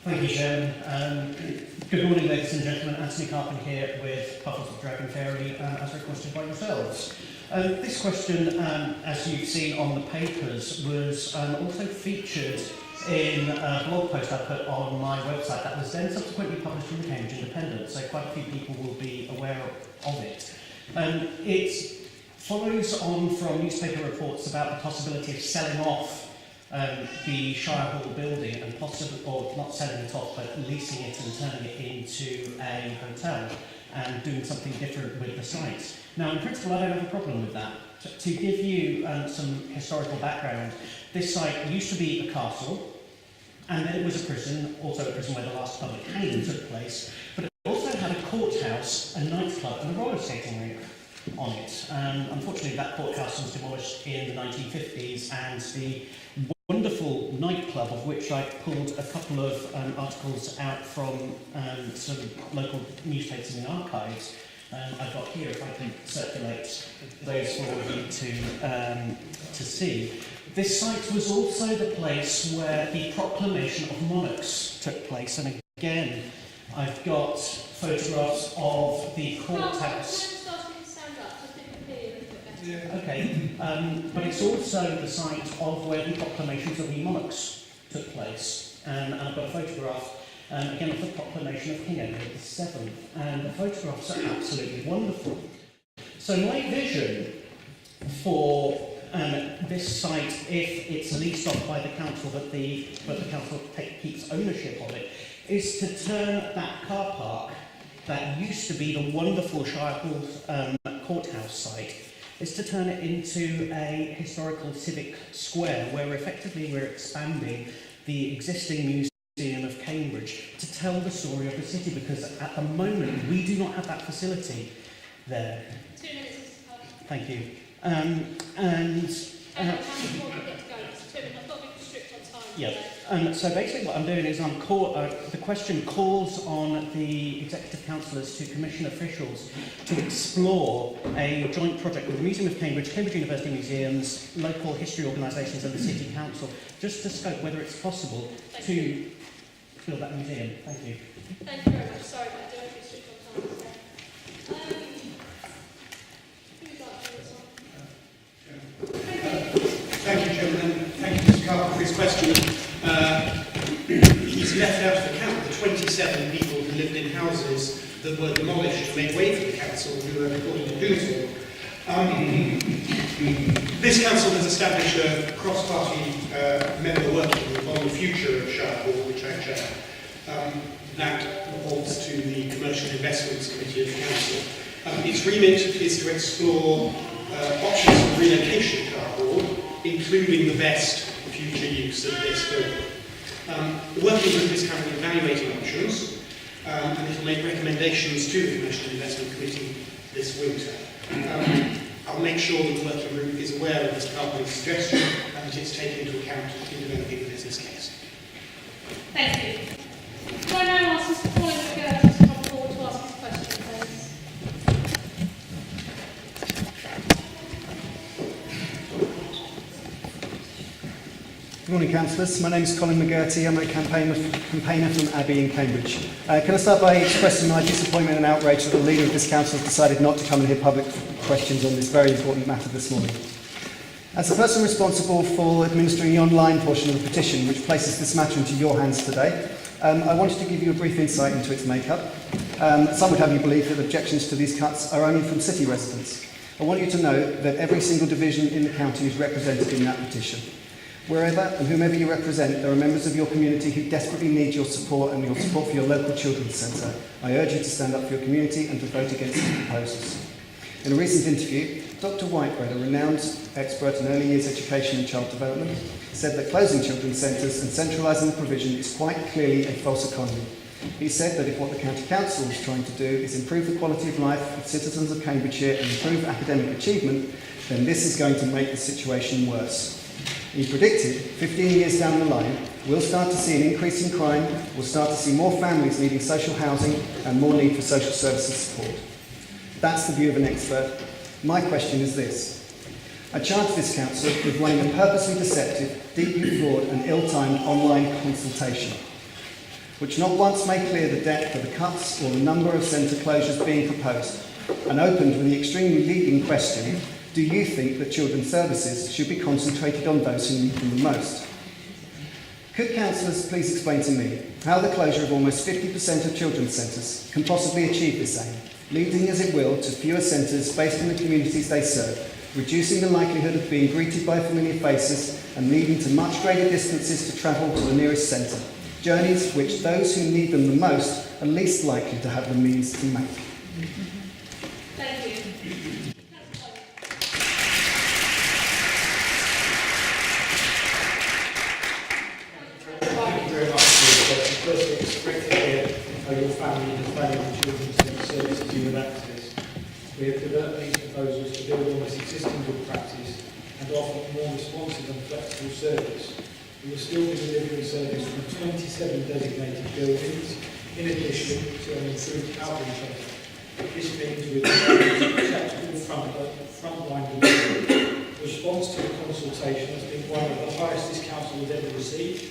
Thank you, Chairman. Good morning, ladies and gentlemen. Antony Carpen here with Puffles of Dragon Fairy, as requested by yourselves. This question, as you've seen on the papers, was also featured in a blog post I put on my website that was then subsequently published in the Cambridge Independent, so quite a few people will be aware of it. It follows on from newspaper reports about the possibility of selling off the Shire Hall building and possibly, or not selling it off, but leasing it and turning it into a hotel and doing something different with the site. Now, in principle, I don't have a problem with that. To give you some historical background, this site used to be a castle, and then it was a prison, also a prison where the last public hanging took place, but it also had a courthouse, a nightclub, and a roller skating rink on it. Unfortunately, that courthouse was demolished in the 1950s, and the wonderful nightclub, of which I pulled a couple of articles out from some local newspapers in the archives. I've got here, if I can circulate those for you to see. This site was also the place where the proclamation of monarchs took place, and again, I've got photographs of the courthouse. Okay, but it's also the site of where the proclamations of the monarchs took place. And I've got a photograph, again, of the proclamation of King Edward VII. And the photographs are absolutely wonderful. So my vision for this site, if it's leased off by the council, but the council keeps ownership of it, is to turn that car park that used to be the wonderful Shire Hall courthouse site, is to turn it into a historical civic square where effectively we're expanding the existing Museum of Cambridge to tell the story of the city, because at the moment we do not have that facility there. 2 minutes, Mr. Carpen. Thank you. Yeah. So basically what I'm doing is the question calls on the Executive Councillors to commission officials to explore a joint project with the Museum of Cambridge, Cambridge University Museums, local history organisations and the City Council, just to scope whether it's possible to build that museum. Thank you. Thank you very much. Sorry, but I do have to restrict on time today. Who would like to do this one? Thank you, Chairman. Thank you, Mr. Carpen, for his question. He's left out of account the 27 people who lived in houses that were demolished to make way for the council, who were reported to do so. This council has established a cross-party member working group on the future of Shire Hall, which I chair. That reports to the Commercial Investments Committee of the council. Its remit is to explore options for relocation of Shire Hall, including the best future use of this building. The working group is currently evaluating options, and it will make recommendations to the Commercial Investment Committee this winter. I'll make sure that the working group is aware of Mr. Carpen's suggestion and that it's taken into account in developing the business case. Thank you. Can I now ask Mr. Colin to come forward to ask his question, please? Good morning, councillors. My name is Colin McGurty. I'm a campaigner from Abbey in Cambridge. Can I start by expressing my disappointment and outrage that the leader of this council has decided not to come and hear public questions on this very important matter this morning. As the person responsible for administering the online portion of the petition, which places this matter into your hands today, I wanted to give you a brief insight into its makeup. Some would have you believe that objections to these cuts are only from city residents. I want you to know that every single division in the county is represented in that petition. Wherever and whomever you represent, there are members of your community who desperately need your support and your support for your local children's centre. I urge you to stand up for your community and to vote against these proposals. In a recent interview, Dr. Whitebread, a renowned expert in early years education and child development, said that closing children's centres and centralising the provision is quite clearly a false economy. He said that if what the County Council is trying to do is improve the quality of life of citizens of Cambridgeshire and improve academic achievement, then this is going to make the situation worse. He predicted 15 years down the line, we'll start to see an increase in crime, we'll start to see more families needing social housing and more need for social services support. That's the view of an expert. My question is this. I charge this council with running a purposely deceptive, deeply flawed and ill-timed online consultation. which not once made clear the depth of the cuts or the number of centre closures being proposed, and opened with the extremely leading question, do you think that children's services should be concentrated on those who need them the most? Could councillors please explain to me how the closure of almost 50% of children's centres can possibly achieve this aim, leading as it will to fewer centres based in the communities they serve, reducing the likelihood of being greeted by familiar faces and leading to much greater distances to travel to the nearest centre, journeys which those who need them the most are least likely to have the means to make. Thank you. Thank you very much for your question. Firstly, it's great to hear how your family has valued children's services you have access. We have developed these proposals to build on this existing good practice and offer a more responsive and flexible service. We will still be delivering service from 27 designated buildings, in addition to an improved outreach offer. This means we will acceptable frontline delivery. The response to the consultation has been one of the highest this council has ever received,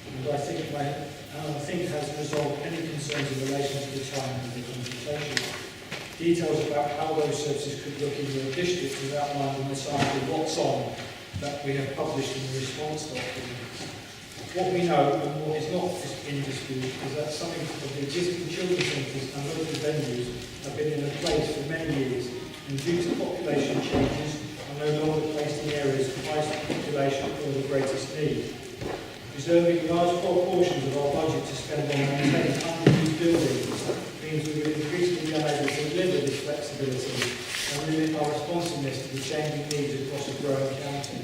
and I think it has resolved any concerns in relation to the timing of the consultation. Details about how those services could look in your district is outlined in the sample What's On that we have published in the response document. What we know and what is not in dispute is that some of the existing children's centres and local venues have been in place for many years, and due to population changes are no longer placed in areas of highest population or the greatest need. Reserving large proportions of our budget to spend on maintaining unused buildings means we will increasingly be unable to deliver this flexibility and limit our responsiveness to the changing needs across a growing county.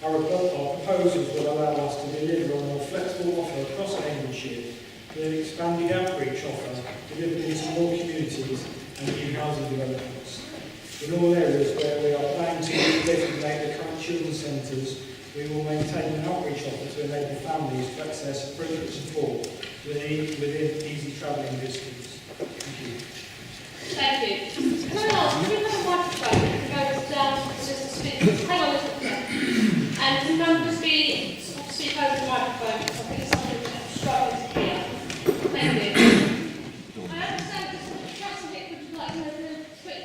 Our proposals will allow us to deliver a more flexible offer across Cambridgeshire with an expanded outreach offer delivered into more communities and new housing developments. In all areas where we are planning to designate the current children's centres, we will maintain an outreach offer to enable families to access appropriate support within easy travelling distance. Thank you. Thank you. Can I ask, do we have a microphone that goes down to the list of speakers? Hang on a little bit. And can members speak over the microphone? Because I think it's something that struggling to hear. Thank you. I understand that Councillor Hick would like to make a quick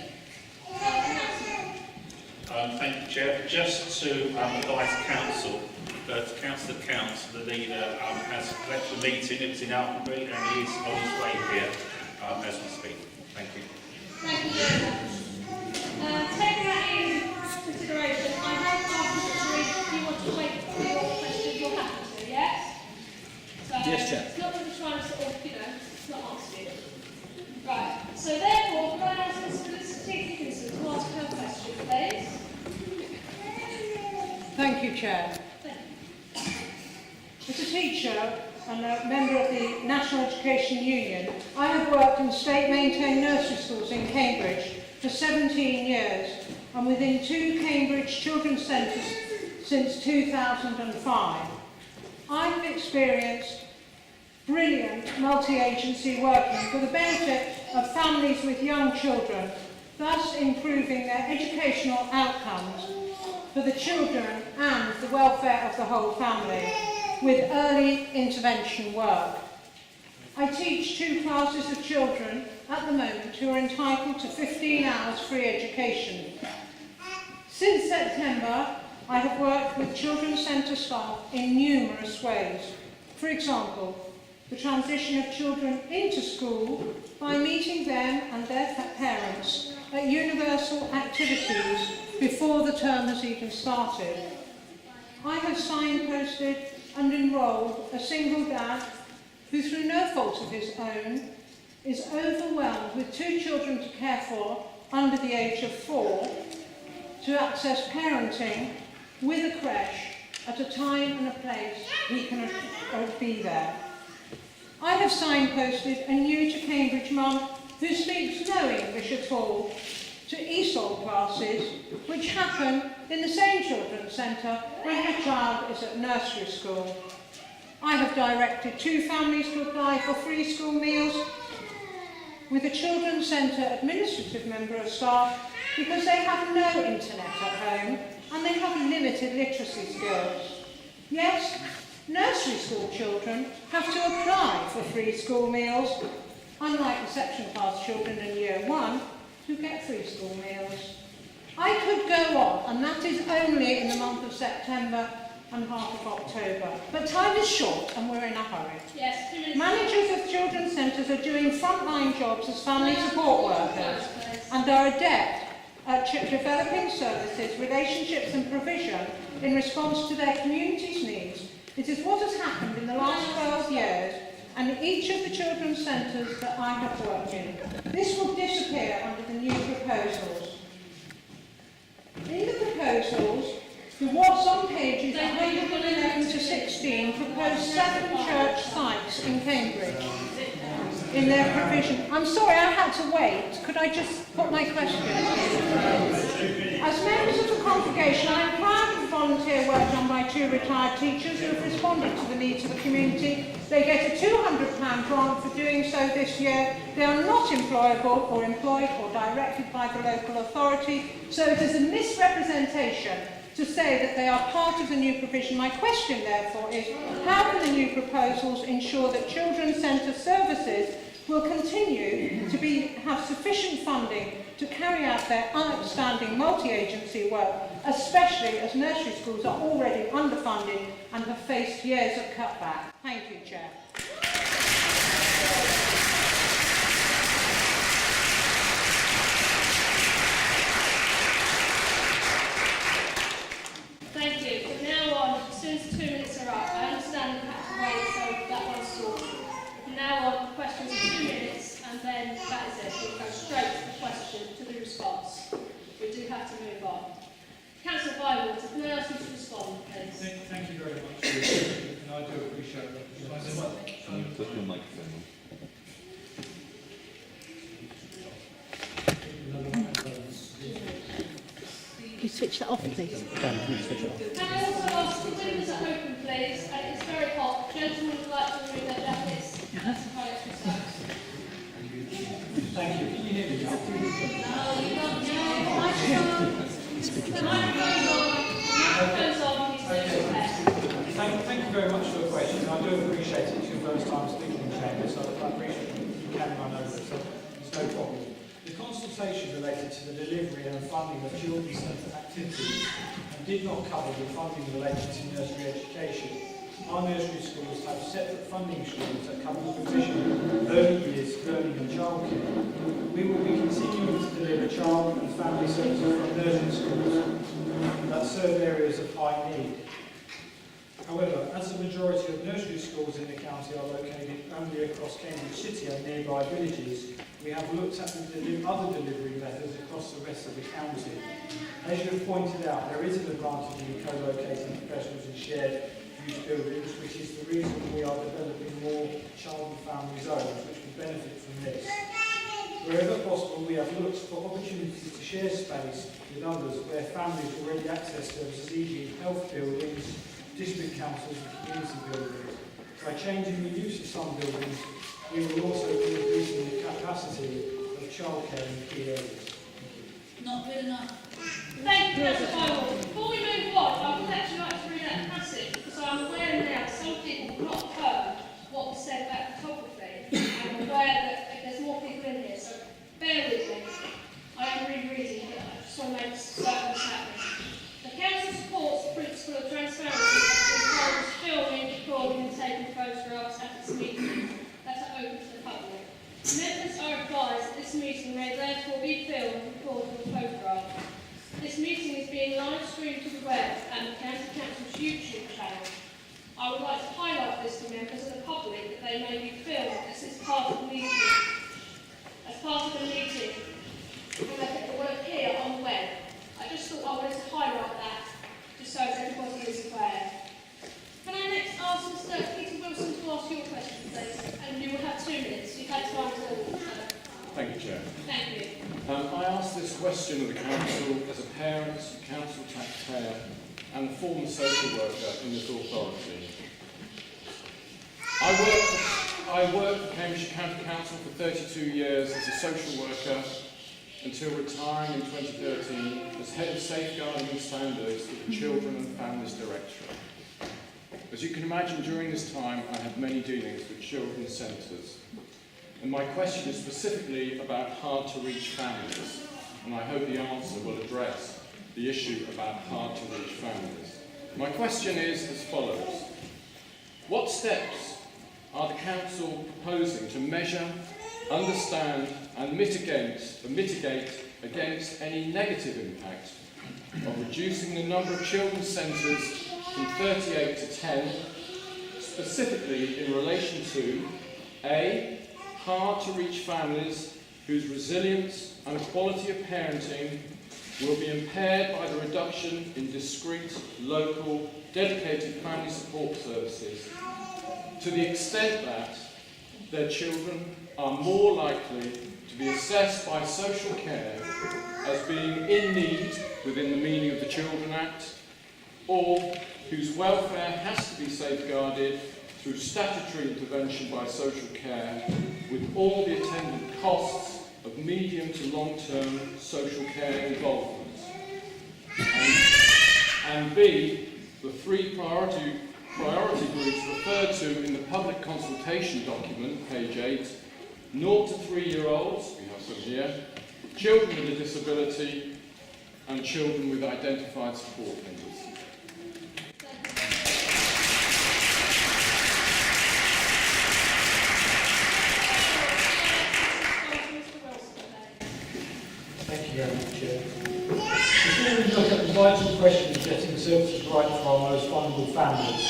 announcement. Thank you, Chair. Just to advise Council that Councillor Counts, the leader, has left the meeting. It was in Alconbury and he is on his way here as we speak. Thank you. Thank you very much. Taking that in consideration, I have asked you if you want to wait for your question, you're happy to, yes? So Yes, Chair. it's not that we're trying to sort of, it's not answer you. Right, so therefore, can I ask Mr. Dickinson to ask her question, please? Thank you, Chair. As a teacher and a member of the National Education Union, I have worked in state-maintained nursery schools in Cambridge for 17 years and within 2 Cambridge children's centres since 2005. I've experienced brilliant multi-agency working for the benefit of families with young children, thus improving their educational outcomes for the children and the welfare of the whole family, with early intervention work. I teach 2 classes of children at the moment who are entitled to 15 hours free education. Since September, I have worked with children's centre staff in numerous ways. For example, the transition of children into school by meeting them and their parents at universal activities before the term has even started. I have signposted and enrolled a single dad who, through no fault of his own, is overwhelmed with 2 children to care for under the age of 4 to access parenting with a creche at a time and a place he can be there. I have signposted a new to Cambridge mum who speaks no English at all to ESOL classes which happen in the same children's centre when her child is at nursery school. I have directed 2 families to apply for free school meals with a children's centre administrative member of staff because they have no internet at home and they have limited literacy skills. Yes, Nursery school children have to apply for free school meals, unlike reception class children in year 1 who get free school meals. I could go on, and that is only in the month of September and half of October. But time is short and we're in a hurry. Yes, 2 minutes. Managers of children's centres are doing frontline jobs as family support workers and are adept at developing services, relationships and provision in response to their community's needs. It is what has happened in the last 12 years and each of the children's centres that I have worked in. This will disappear under the new proposals. In the proposals, the what's on pages 111 to 16 propose 7 church sites in Cambridge in their provision. I'm sorry, I had to wait. Could I just put my question? As members of the congregation, I am proud of the volunteer work done by 2 retired teachers who have responded to the needs of the community. They get a £200 grant for doing so this year. They are not employable or employed or directed by the local authority, so it is a misrepresentation to say that they are part of the new provision. My question, therefore, is how can the new proposals ensure that children's centre services will continue to have sufficient funding to carry out their outstanding multi-agency work, especially as nursery schools are already underfunded and have faced years of cutback? Thank you, Chair. Thank you. From now on, as soon as 2 minutes are up, I understand you have to wait, so that one's sorted. From now on, questions are 2 minutes, and then that is it. We'll go straight to the question, to the response. We do have to move on. Councillor Bywater, can I ask you to respond, please? Thank you very much, and I do appreciate that. Can you switch that off, please? Can I also ask the windows are open, please? And it's very hot. Gentlemen would like to remove their jackets. Thank you. Can you hear me? No, you can't. The microphone's on. Thank you very much for the question. I do appreciate it. It's your first time speaking in the chamber, so I appreciate you can run over it, so there's no problem. The consultation related to the delivery and funding of children's centre activities and did not cover the funding related to nursery education. Our nursery schools have separate funding streams that cover the provision of early years, learning and childcare. We will be continuing to deliver child and family services from nursery schools that serve areas of high need. However, as the majority of nursery schools in the county are located only across Cambridge City and nearby villages, we have looked at the other delivery methods across the rest of the county. As you have pointed out, there is an advantage in co-locating professionals in shared use buildings, which is the reason we are developing more child and family zones, which will benefit from this. Wherever possible, we have looked for opportunities to share space with others where families already access services, e.g. health buildings, district councils and community buildings. By changing the use of some buildings, we will also be increasing the capacity of childcare in key areas. Not good enough. Thank you, Councillor Bywater. Before we move on, I would actually like to read out a passage because I'm aware now some people have not heard what was said about photography. I'm aware that there's more people in here, so bear with me. I am rereading it. I just want to make certain what's happening. The Council supports the principle of transparency as regards filming, recording and taking photographs at its meetings that are open to the public. Members are advised that this meeting may therefore be filmed, recorded and photographed. This meeting is being live streamed to the web and the County Council's YouTube channel. I would like to highlight this to members of the public that they may be filmed as it's part of the meeting. As part of the meeting, and that it will appear on the web. I just thought I wanted to highlight that, just so everybody is aware. Can I next ask Mr. Peter Wilson to ask your question, please? And you will have 2 minutes. You've had time to... Thank you, Chair. Thank you. I asked this question of the Council as a parent, Council taxpayer and former social worker in this authority. I worked for Cambridgeshire County Council for 32 years as a social worker until retiring in 2013 as Head of Safeguarding and Standards for the Children and Families Directorate. As you can imagine, during this time, I have many dealings with children's centres. And my question is specifically about hard-to-reach families, and I hope the answer will address the issue about hard-to-reach families. My question is as follows. What steps are the Council proposing to measure, understand and mitigate against any negative impact of reducing the number of children's centres from 38 to 10, specifically in relation to A, hard-to-reach families whose resilience and quality of parenting will be impaired by the reduction in discrete, local, dedicated family support services, to the extent that their children are more likely to be assessed by social care as being in need within the meaning of the Children Act, or whose welfare has to be safeguarded through statutory intervention by social care, with all the attendant costs of medium to long-term social care involvement. And B, the three priority groups referred to in the public consultation document, page 8, 0 to 3-year-olds, we have some here, children with a disability, and children with identified support needs. Thank you very much, Chair. Before we look at the vital question of getting services right for our most vulnerable families,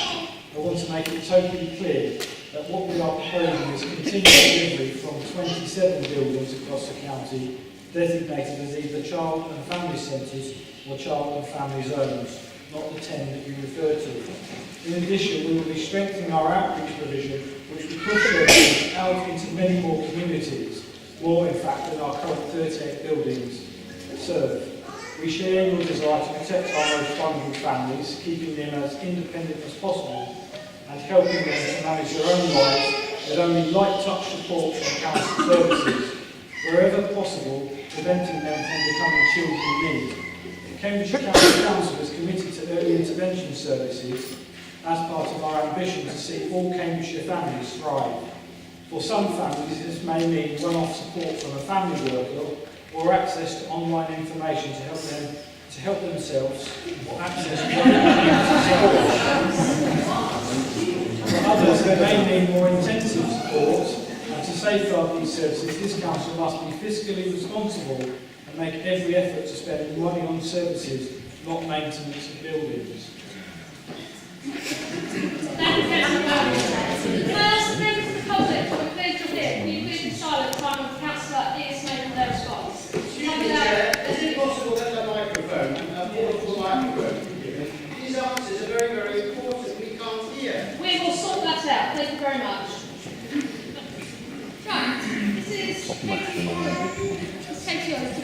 I want to make it totally clear that what we are proposing is continued delivery from 27 buildings across the county designated as either child and family centres or child and family zones, not the 10 that you referred to. In addition, we will be strengthening our outreach provision, which will push services out into many more communities, more in fact than our current 38 buildings serve. We share your desire to protect our most vulnerable families, keeping them as independent as possible and helping them to manage their own lives with only light touch support from council services, wherever possible, preventing them from becoming children in need. The Cambridgeshire County Council is committed to early intervention services as part of our ambition to see all Cambridgeshire families thrive. For some families, this may mean one-off support from a family worker or access to online information to help themselves or access to For others, it may mean more intensive support, and to safeguard these services, this council must be fiscally responsible and make every effort to spend money on services, not maintenance of buildings. Thank you, Councillor Bowden. First, members of the public who are pleased to hear, can you please be silent time when Councillor is making their response? Excuse me, Chair, is it possible that the microphone, portable microphone, be given? These answers are very, very important. We can't hear. We will sort that out. Thank you very much. Right, this is Katie Oliver.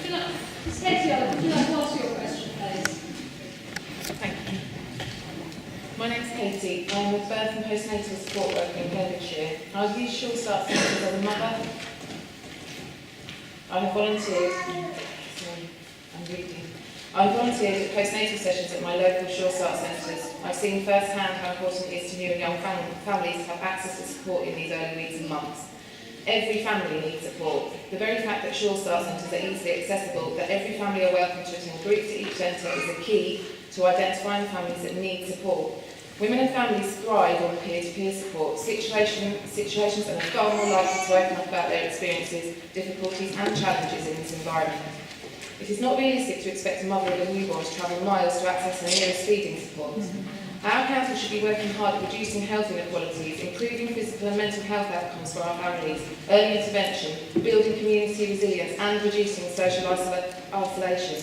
Ms. Katie Oliver, would you like to ask your question, please? Thank you. My name's Katie. I'm a birth and postnatal support worker in Cambridgeshire. I've used Sure Start centres as a mother. I have volunteered. I've volunteered at postnatal sessions at my local Sure Start centres. I've seen firsthand how important it is to new and young families to have access to support in these early weeks and months. Every family needs support. The very fact that Sure Start centres are easily accessible, that every family are welcome to attend groups at each centre is a key to identifying families that need support. Women and families thrive on peer-to-peer support. Situations are far more likely to open up about their experiences, difficulties and challenges in this environment. It is not realistic to expect a mother with a newborn to travel miles to access her nearest feeding support. Our council should be working hard at reducing health inequalities, improving physical and mental health outcomes for our families, early intervention, building community resilience and reducing social isolation.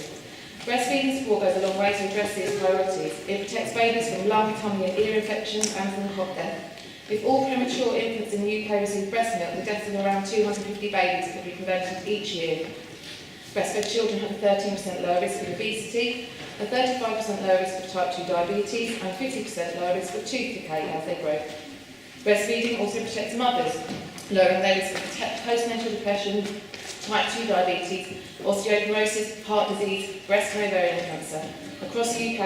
Breastfeeding support goes a long way to address these priorities. It protects babies from lung, tummy and ear infections and from cot death. If all premature infants in the UK receive breast milk, the deaths of around 250 babies could be prevented each year. Breastfed children have a 13% lower risk of obesity, a 35% lower risk of type 2 diabetes and 50% lower risk of tooth decay as they grow. Breastfeeding also protects mothers, lowering their risk of postnatal depression, type 2 diabetes, osteoporosis, heart disease, breast and ovarian cancer. Across the UK,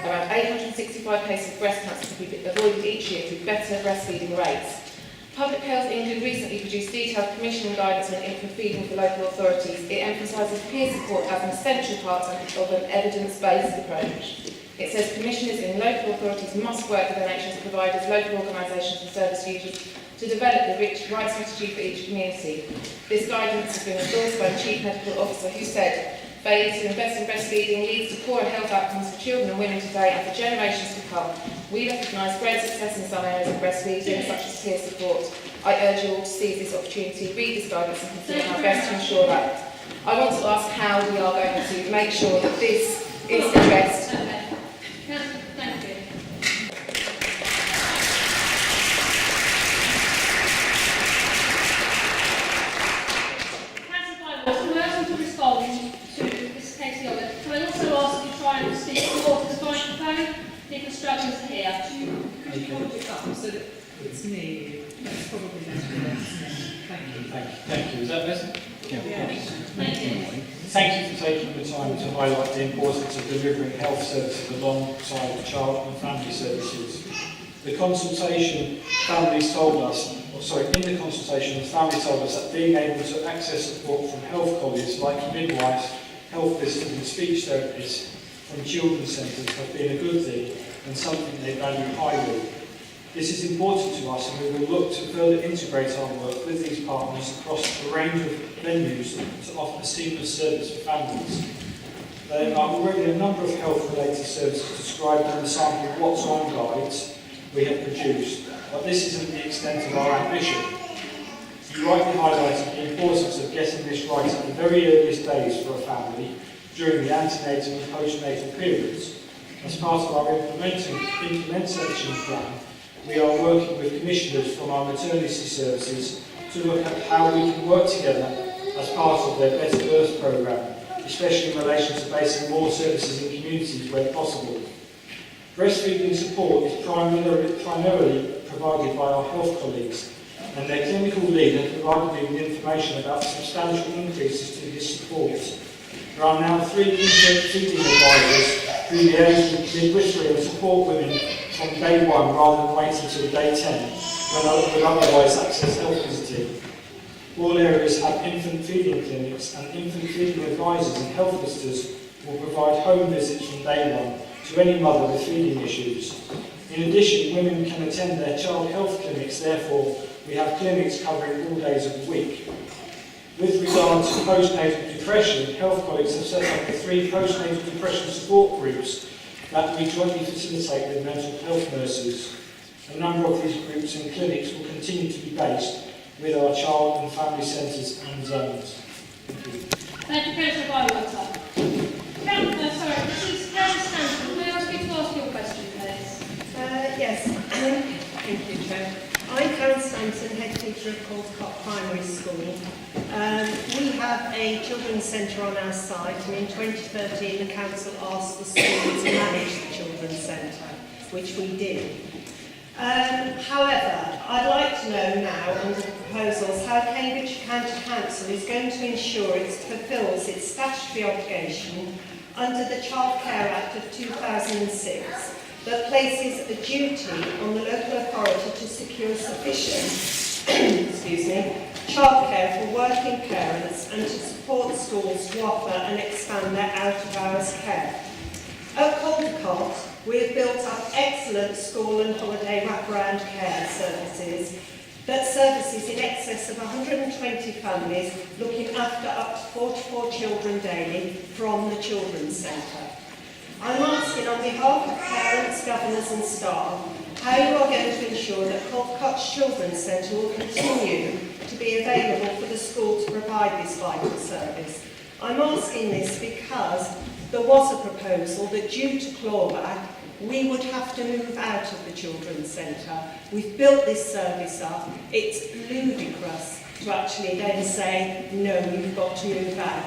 around 865 cases of breast cancer could be avoided each year through better breastfeeding rates. Public Health England recently produced detailed commission guidance on infant feeding for local authorities. It emphasises peer support as an essential part of an evidence-based approach. It says commissioners in local authorities must work with NHS providers, local organisations and service users to develop the right strategy for each community. This guidance has been endorsed by the Chief Medical Officer, who said, failure to invest in breastfeeding leads to poorer health outcomes for children and women today and for generations to come. We recognise great success in some areas of breastfeeding, such as peer support. I urge you all to seize this opportunity, read this guidance and consider how best to ensure that. I want to ask how we are going to make sure that this is addressed. Thank you. To respond to this case the other. Can I also ask you to try and speak more to the microphone? People struggling to hear. Could you hold it up so that it's me? That's probably better. Thank you. Thank you. Is that better? Yeah. Thank you. Thank you for taking the time to highlight the importance of delivering health services alongside child and family services. The consultation, families told us, in the consultation, the family told us that being able to access support from health colleagues like midwives, health visitors and speech therapists from children's centres have been a good thing and something they value highly. This is important to us and we will look to further integrate our work with these partners across a range of venues to offer a seamless service for families. There are already a number of health-related services described in the sample What's On guides we have produced, but this isn't the extent of our ambition. You rightly highlighted the importance of getting this right at the very earliest days for a family during the antenatal and postnatal periods. As part of our implementation plan, we are working with commissioners from our maternity services to look at how we can work together as part of their Better Birth programme, especially in relation to basing more services in communities where possible. Breastfeeding support is primarily provided by our health colleagues, and their clinical lead has provided me with information about substantial increases to this support. There are now 3 infant feeding advisors who liaise with midwifery and support women from day 1 rather than waiting until day 10, when I would otherwise access health visiting. All areas have infant feeding clinics, and infant feeding advisors and health visitors will provide home visits from day 1 to any mother with feeding issues. In addition, women can attend their child health clinics, therefore we have clinics covering all days of the week. With regard to postnatal depression, health colleagues have set up the 3 postnatal depression support groups that we jointly facilitate with mental health nurses. A number of these groups and clinics will continue to be based with our child and family centres and zones. Thank you. Thank you, Councillor Bywater. Sorry, this is Councillor Stanton. May I ask you to ask your question, please? Yes. Thank you, Chair. I'm Karen Stanton, head teacher of Caldecott Primary School. We have a children's centre on our site, and in 2013 the council asked the school to manage the children's centre, which we did. However, I'd like to know now, under the proposals, how Cambridgeshire County Council is going to ensure it fulfils its statutory obligation under the Child Care Act of 2006 that places a duty on the local authority to secure sufficient childcare for working parents and to support schools to offer and expand their out-of-hours care. At Caldecott, we have built up excellent school and holiday wraparound care services that services in excess of 120 families, looking after up to 44 children daily from the Children's Centre. I'm asking on behalf of parents, governors and staff how you are going to ensure that Caldecott's Children's Centre will continue to be available for the school to provide this vital service. I'm asking this because there was a proposal that due to clawback we would have to move out of the Children's Centre. We've built this service up. It's ludicrous to actually then say, no, you've got to move out.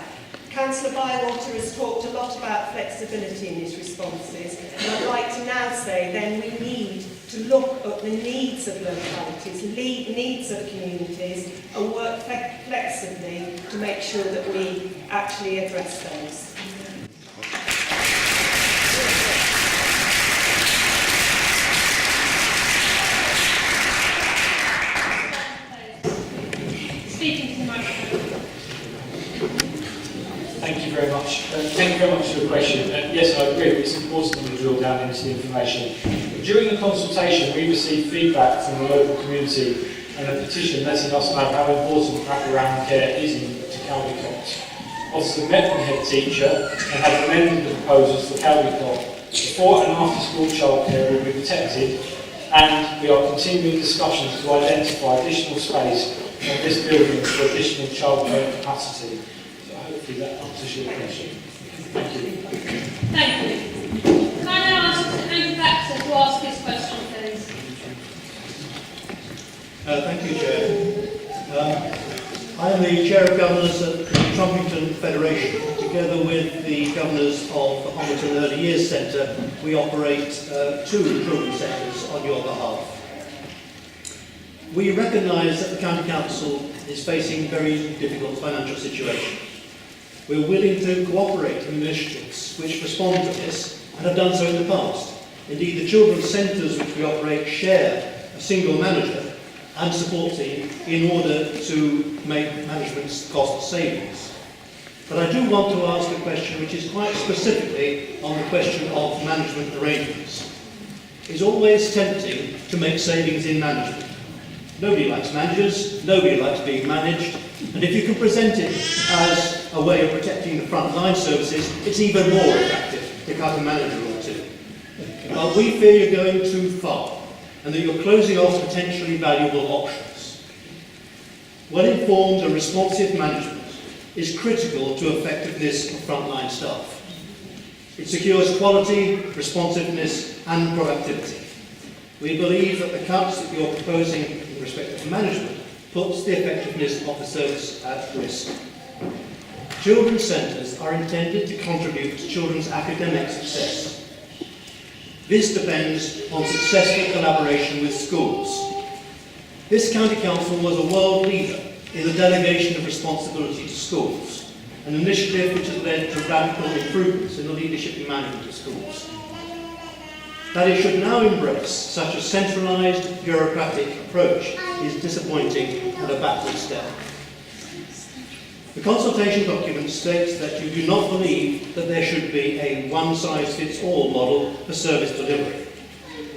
Councillor Bywater has talked a lot about flexibility in his responses, and I'd like to now say then we need to look at the needs of localities, needs of communities, and work flexibly to make sure that we actually address those. you very much for the question. Yes, I agree. It's important that we drill down into the information. During the consultation, we received feedback from the local community and a petition letting us know how important wraparound care is to Cambridgeshire. Obviously, met with the head teacher and have amended the proposals for Cambridgeshire. Before and after school childcare will be protected, and we are continuing discussions to identify additional space on this building for additional childcare capacity. So hopefully that answers your question. Thank you. Thank you. Can I now ask Andrew Baxter to ask his question, please? Thank you, Chair. I am the Chair of Governors at the Trumpington Federation. Together with the Governors of the Homerton Early Years Centre, we operate 2 children's centres on your behalf. We recognise that the County Council is facing a very difficult financial situation. We're willing to cooperate in initiatives which respond to this and have done so in the past. Indeed, the children's centres which we operate share a single manager and support team in order to make management cost savings. But I do want to ask a question which is quite specifically on the question of management arrangements. It's always tempting to make savings in management. Nobody likes managers, nobody likes being managed, and if you can present it as a way of protecting the frontline services, it's even more attractive to cut a manager or two. But we fear you're going too far, and that you're closing off potentially valuable options. Well-informed and responsive management is critical to effectiveness of frontline staff. It secures quality, responsiveness and productivity. We believe that the cuts that you're proposing in respect of management puts the effectiveness of the service at risk. Children's centres are intended to contribute to children's academic success. This depends on successful collaboration with schools. This County Council was a world leader in the delegation of responsibility to schools, an initiative which has led to radical improvements in the leadership and management of schools. That it should now embrace such a centralised, bureaucratic approach is disappointing and a backward step. The consultation document states that you do not believe that there should be a one-size-fits-all model for service delivery.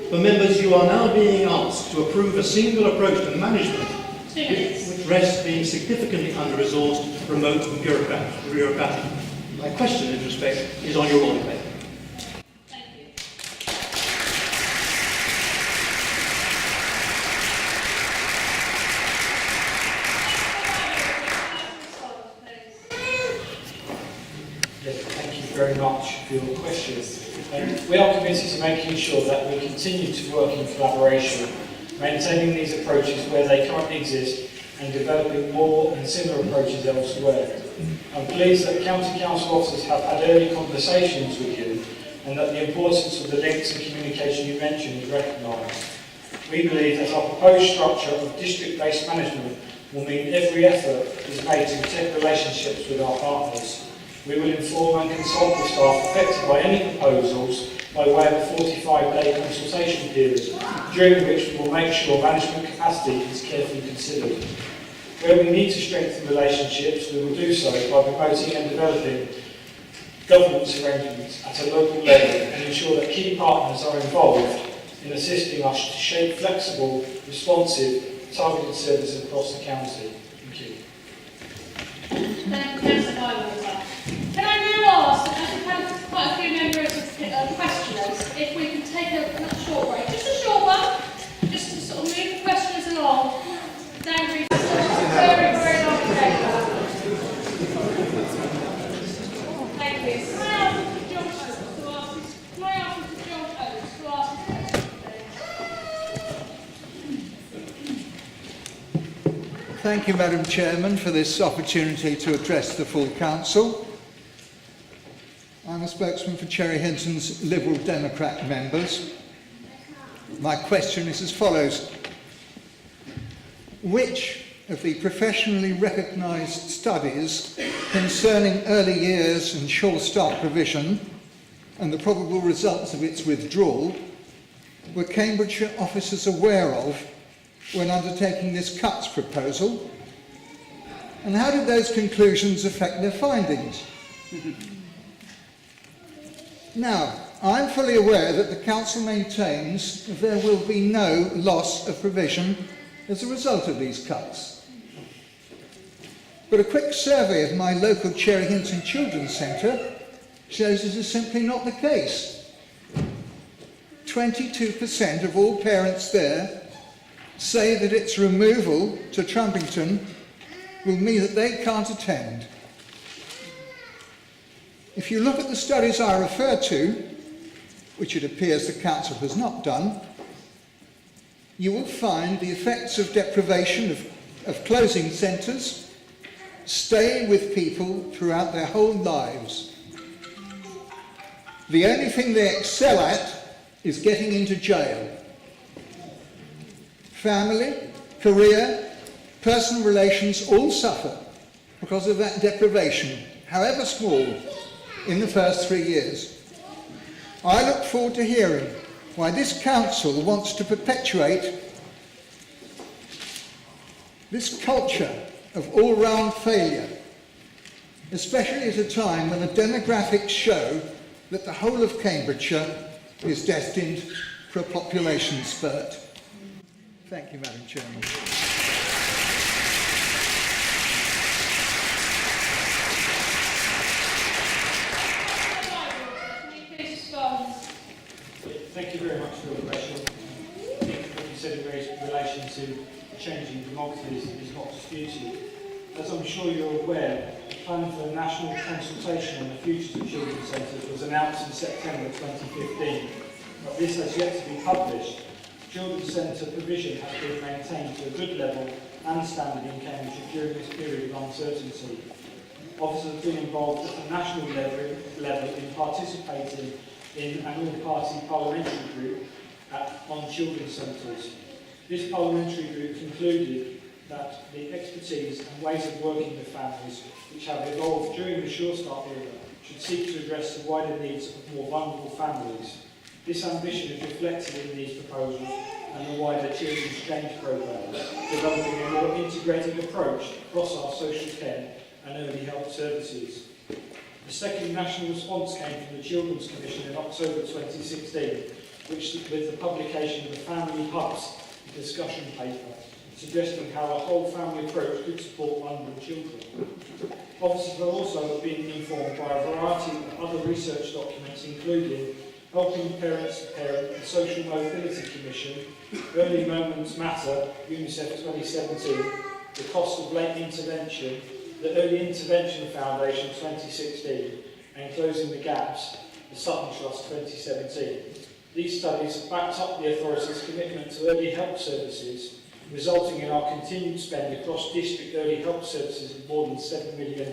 For members, you are now being asked to approve a single approach to management, with rest being significantly under-resourced, remote and bureaucratic. My question in this respect is on your audit paper. Very much for your question. We are committed to making sure that we continue to work in collaboration, maintaining these approaches where they currently exist and developing more and similar approaches elsewhere. I'm pleased that County Council officers have had early conversations with you and that the importance of the links and communication you mentioned is recognised. We believe that our proposed structure of district-based management will mean every effort is made to protect relationships with our partners. We will inform and consult with staff affected by any proposals by way of a 45-day consultation period, during which we will make sure management capacity is carefully considered. Where we need to strengthen relationships, we will do so by promoting and developing governance arrangements at a local level and ensure that key partners are involved in assisting us to shape flexible, responsive, targeted services across the county. Thank you. Thank you, Can I now ask, as we've had quite a few members of questioners, if we can take a short break, just a short one, just to sort of move the questioners along. Down very, very long paper. Thank you. Can I ask Mr. John Oates to ask his, can I ask Mr. John Oates to ask his question, please? Thank you, Madam Chairman, for this opportunity to address the full Council. I'm a spokesman for Cherry Hinton's Liberal Democrat members. My question is as follows. Which of the professionally recognised studies concerning early years and sure start provision and the probable results of its withdrawal were Cambridgeshire officers aware of when undertaking this cuts proposal, and how did those conclusions affect their findings? Now, I'm fully aware that the Council maintains there will be no loss of provision as a result of these cuts. But a quick survey of my local Cherry Hinton Children's Centre shows this is simply not the case. 22% of all parents there say that its removal to Trumpington will mean that they can't attend. If you look at the studies I refer to, which it appears the Council has not done, you will find the effects of deprivation of closing centres stay with people throughout their whole lives. The only thing they excel at is getting into jail. Family, career, personal relations all suffer because of that deprivation, however small, in the first 3 years. I look forward to hearing why this Council wants to perpetuate this culture of all-round failure, especially at a time when the demographics show that the whole of Cambridgeshire is destined for a population spurt. Thank you, Madam Chairman. Thank you very much for your question. I think what you said in relation to changing demography is not disputed. As I'm sure you're aware, the plan for a national consultation on the future of children's centres was announced in September 2015, but this has yet to be published. Children's centre provision has been maintained to a good level and standard in Cambridgeshire during this period of uncertainty. Officers have been involved at the national level in participating in an all-party parliamentary group on children's centres. This parliamentary group concluded that the expertise and ways of working with families which have evolved during the Sure Start era should seek to address the wider needs of more vulnerable families. This ambition is reflected in these proposals and the wider Children's Change programme, developing a more integrated approach across our social care and early health services. The second national response came from the Children's Commission in October 2016, which with the publication of the Family Hubs discussion paper, suggesting how a whole family approach could support vulnerable children. Officers have also been informed by a variety of other research documents, including Helping Parents to Parent, the Social Mobility Commission, Early Moments Matter, UNICEF 2017, the Cost of Late Intervention, the Early Intervention Foundation 2016, and Closing the Gaps, the Sutton Trust 2017. These studies have backed up the authority's commitment to early help services, resulting in our continued spend across district early help services of more than £7 million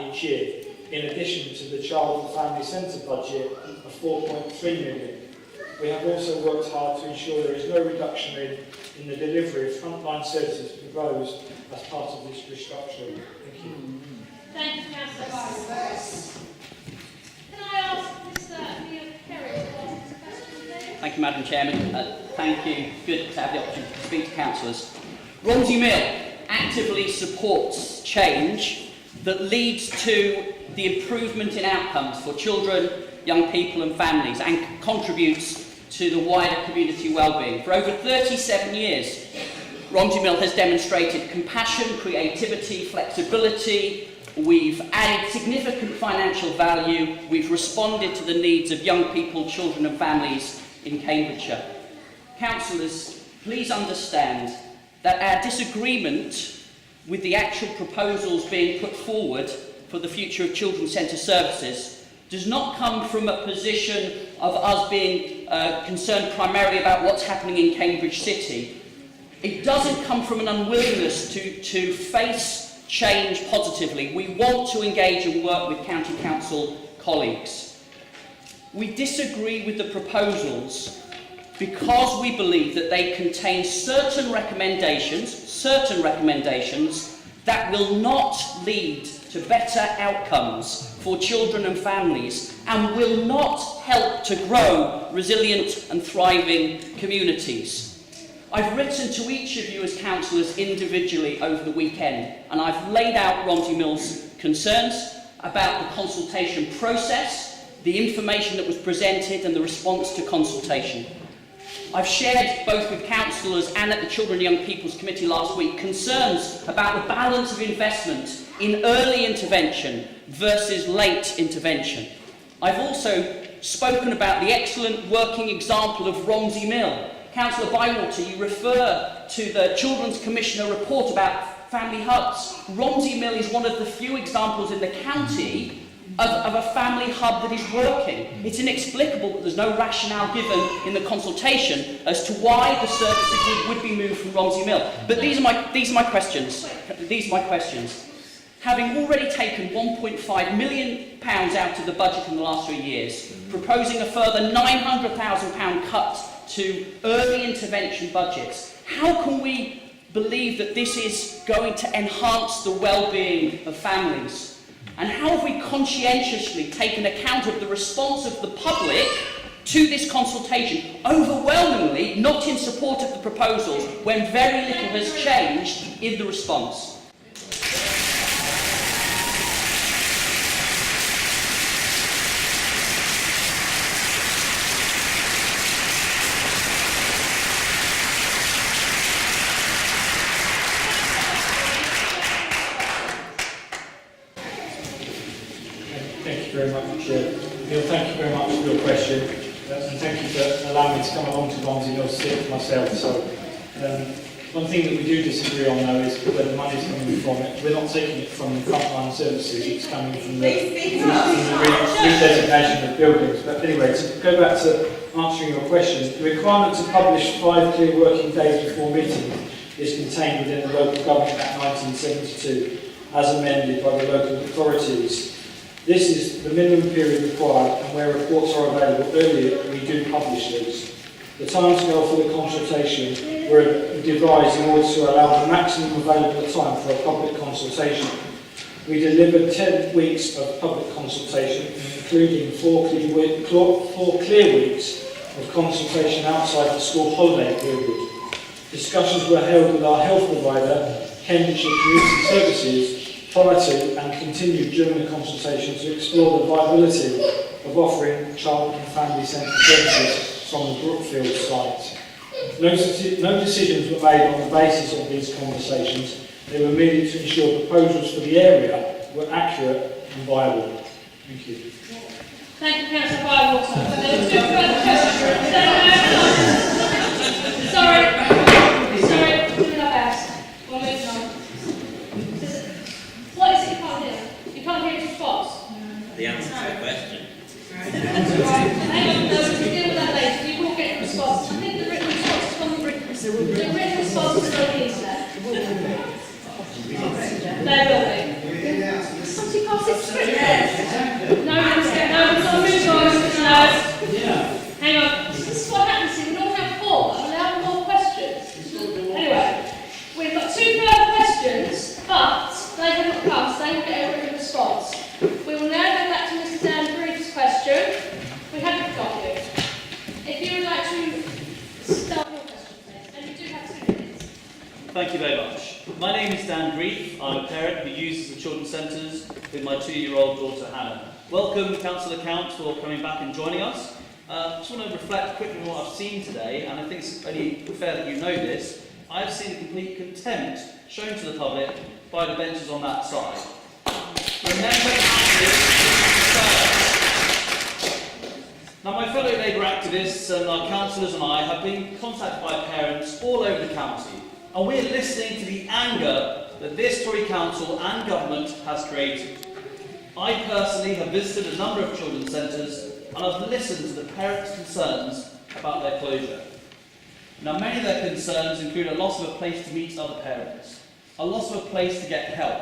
each year, in addition to the Child and Family Centre budget of £4.3 million. We have also worked hard to ensure there is no reduction in the delivery of frontline services proposed as part of this restructuring. Thank you. Thank you, Councillor Barnes. Can I ask Mr. Neil Perry to ask his question, please? Thank you, Madam Chairman. Thank you. Good to have the opportunity to speak to councillors. Romsey Mill actively supports change that leads to the improvement in outcomes for children, young people and families, and contributes to the wider community wellbeing. For over 37 years, Romsey Mill has demonstrated compassion, creativity, flexibility. We've added significant financial value. We've responded to the needs of young people, children and families in Cambridgeshire. Councillors, please understand that our disagreement with the actual proposals being put forward for the future of children's centre services does not come from a position of us being concerned primarily about what's happening in Cambridge City. It doesn't come from an unwillingness to face change positively. We want to engage and work with County Council colleagues. We disagree with the proposals because we believe that they contain certain recommendations that will not lead to better outcomes for children and families and will not help to grow resilient and thriving communities. I've written to each of you as councillors individually over the weekend, and I've laid out Romsey Mill's concerns about the consultation process, the information that was presented and the response to consultation. I've shared both with councillors and at the Children and Young People's Committee last week concerns about the balance of investment in early intervention versus late intervention. I've also spoken about the excellent working example of Romsey Mill. Councillor Bywater, you refer to the Children's Commissioner report about family hubs. Romsey Mill is one of the few examples in the county of a family hub that is working. It's inexplicable that there's no rationale given in the consultation as to why the services would be moved from Romsey Mill. But these are my questions. Having already taken £1.5 million out of the budget in the last 3 years, proposing a further £900,000 cut to early intervention budgets, how can we believe that this is going to enhance the well-being of families? And how have we conscientiously taken account of the response of the public to this consultation, overwhelmingly not in support of the proposals, when very little has changed in the response? Thank you very much, Neil. Thank you very much for your question, and thank you for allowing me to come along to Romsey Mill to see it for myself. So, one thing that we do disagree on, though, is where the money is coming from. We're not taking it from frontline services; it's coming from the redesignation of buildings. But anyway, to go back to answering your question, the requirement to publish 5 clear working days before meetings is contained within the Local Government Act 1972, as amended by the local authorities. This is the minimum period required, and where reports are available earlier, we do publish these. The timescale for the consultation were devised in order to allow the maximum available time for a public consultation. We delivered 10 weeks of public consultation, including 4 clear weeks of consultation outside the school holiday period. Discussions were held with our health provider, Cambridgeshire Community Services, prior to and continued during the consultation to explore the viability of offering child and family centre services from the Brookfield site. No decisions were made on the basis of these conversations. They were merely to ensure proposals for the area were accurate and viable. Thank you. Thank you, Councillor Bywater. There were 2 further questions. Sorry, we're doing our best. We're moving on. What is it you can't hear? You can't hear his response? The answer to the question. Hang on, no, we'll deal with that later. You will get the response. I think the written response is on the written response is on the internet. There will be. Somebody pass it through. No, we've got to move on. No. Hang on. This is what happens here. We don't have 4. I'm allowed more questions. Anyway, we've got 2 further questions, but they haven't come, so they will get a written response. We will now go back to Mr. Dan Brief's question. We haven't got you. If you would like to start your question, please, and you do have 2 minutes. Thank you very much. My name is Dan Brief. I'm a parent who uses the children's centres with my 2-year-old daughter Hannah. Welcome, Councillor Count, for coming back and joining us. I just want to reflect quickly on what I've seen today, and I think it's only fair that you know this. I've seen complete contempt shown to the public by the benches on that side. Remember Now, my fellow Labour activists and our councillors and I have been contacted by parents all over the county, and we're listening to the anger that this Tory council and government has created. I personally have visited a number of children's centres and I've listened to the parents' concerns about their closure. Now, many of their concerns include a loss of a place to meet other parents, a loss of a place to get help,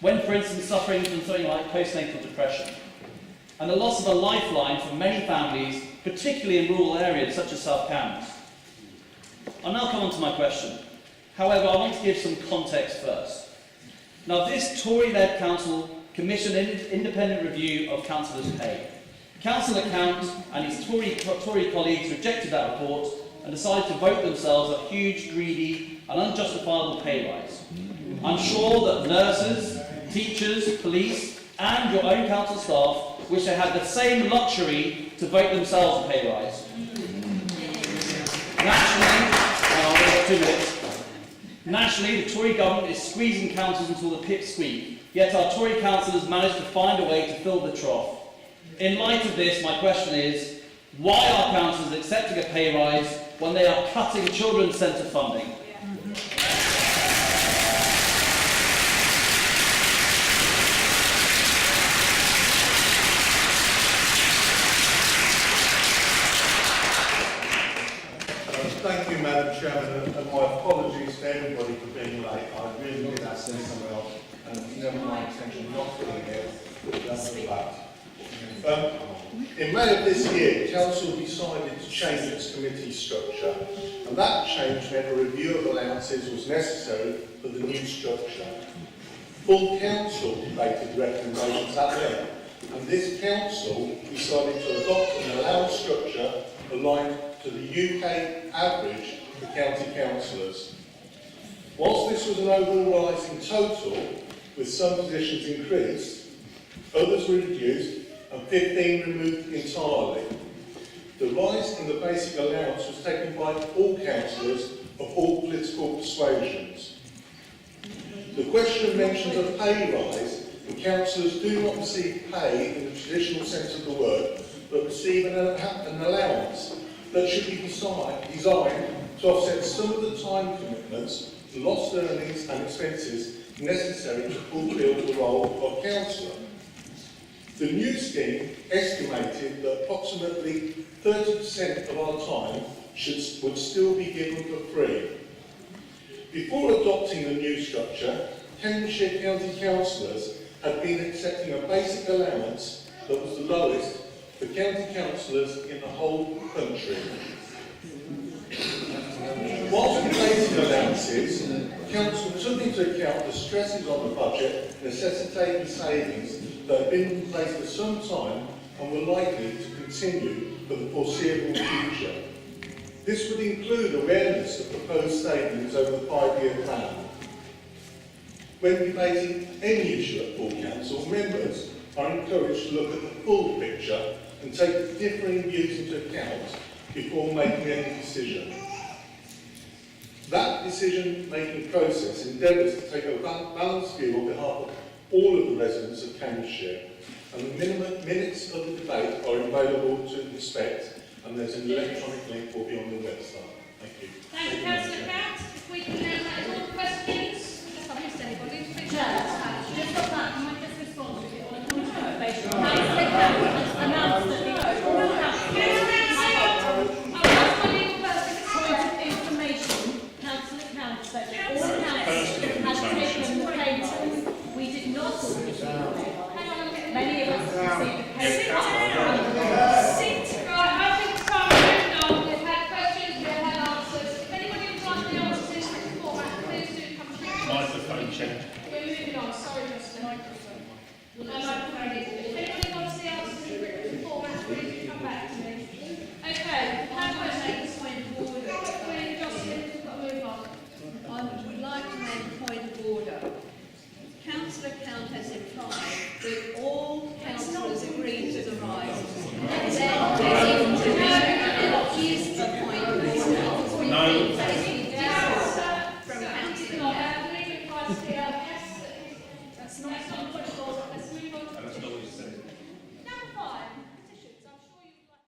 when, for instance, suffering from something like postnatal depression, and the loss of a lifeline for many families, particularly in rural areas such as South Cambs. I'll now come on to my question. However, I want to give some context first. Now, this Tory-led council commissioned an independent review of councillors' pay. Councillor Count and his Tory colleagues rejected that report and decided to vote themselves a huge, greedy and unjustifiable pay rise. I'm sure that nurses, teachers, police and your own council staff wish they had the same luxury to vote themselves a pay rise. Nationally, the Tory government is squeezing councils until the pip squeak, yet our Tory councillors managed to find a way to fill the trough. In light of this, my question is, why are councillors accepting a pay rise when they are cutting children's centre funding? Thank you, Madam Chairman, and my apologies to everybody for being late. I really did have to somewhere else, and it was never my intention not to be here. That's the fact. In May of this year, Council decided to change its committee structure, and that change meant a review of allowances was necessary for the new structure. Full Council debated recommendations at length, and this Council decided to adopt an allowance structure aligned to the UK average for county councillors. Whilst this was an overall rise in total, with some positions increased, others were reduced and 15 removed entirely. The rise in the basic allowance was taken by all councillors of all political persuasions. The question mentions a pay rise, and councillors do not receive pay in the traditional sense of the word, but receive an allowance that should be designed to offset some of the time commitments, lost earnings and expenses necessary to fulfil the role of councillor. The new scheme estimated that approximately 30% of our time would still be given for free. Before adopting the new structure, Cambridgeshire County councillors had been accepting a basic allowance that was the lowest for county councillors in the whole country. Whilst the basic allowances, Council took into account the stresses on the budget necessitating savings that had been in place for some time and were likely to continue for the foreseeable future. This would include awareness of proposed savings over the 5-year plan. When debating any issue at full council, members are encouraged to look at the full picture and take differing views into account before making any decision. That decision-making process endeavours to take a balanced view on behalf of all of the residents of Cambridgeshire, and the minutes of the debate are available to inspect, and there's an electronic link will be on the